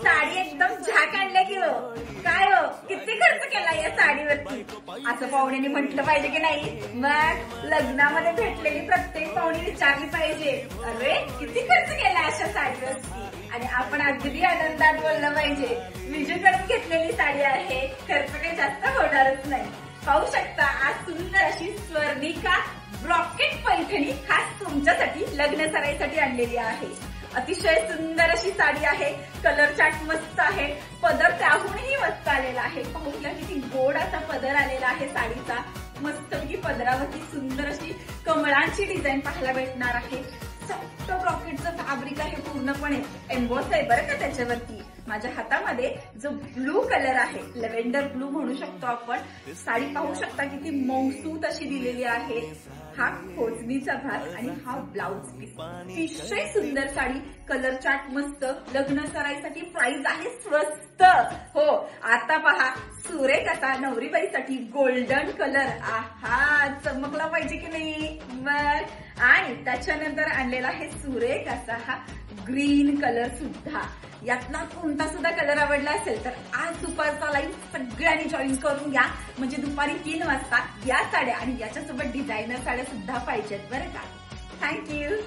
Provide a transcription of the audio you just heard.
साडी एकदम झाक आणल्या की हो. काय हो, किती खर्च केला या साडीवरती असं पाहुण्याने म्हटलं पाहिजे की नाही. मग लग्नामध्ये भेटलेली प्रत्येक पाहुणी विचारली पाहिजे, अरे किती खर्च केला अशा साडीवरती. आणि आपण अगदी आनंदात बोललं पाहिजे, विजूकडून घेतलेली साडी आहे, खर्च काही जास्त होणारच नाही. पाहू शकता आज सुंदर अशी स्वर्णिका ब्रॉकेट पैठणी खास तुमच्यासाठी लग्न सराईसाठी आणलेली आहे. अतिशय सुंदर अशी साडी आहे, कलर चार्ट मस्त आहे, पदर त्याहूनही मस्त आलेला आहे. पाहूया किती गोड असा पदर आलेला आहे साडीचा. मस्तपैकी पदरावरती सुंदर अशी कमळांची डिझाईन पाहायला भेटणार आहे. सॉफ्ट ब्रॉकेटचं फॅब्रिक आहे, पूर्णपणे एम्बॉस आहे बरं का त्याच्यावरती. माझ्या हातामध्ये जो ब्लू कलर आहे, लेव्हेंडर ब्लू म्हणू शकतो आपण. साडी पाहू शकता किती मौसूत अशी दिलेली आहे. हा खोचणीचा भाग आणि हा ब्लाउज पीस. अतिशय सुंदर साडी, कलर चार्ट मस्त. लग्न सराईसाठी प्राइस आहे स्वस्त. हो आता पहा सुरेख असा नवरीबाईसाठी गोल्डन कलर. आहा चमकला पाहिजे की नाही. मग आणि त्याच्यानंतर आणलेला आहे सुरेख असा हा ग्रीन कलर सुद्धा. यातला कोणता सुद्धा कलर आवडला असेल तर आज दुपारचा लाईव्ह सगळ्यांनी जॉईन करून घ्या. म्हणजे दुपारी 3 वाजता या साड्या आणि याच्यासोबत डिझायनर साड्या सुद्धा पाहिजेत बरं का. थँक्यू.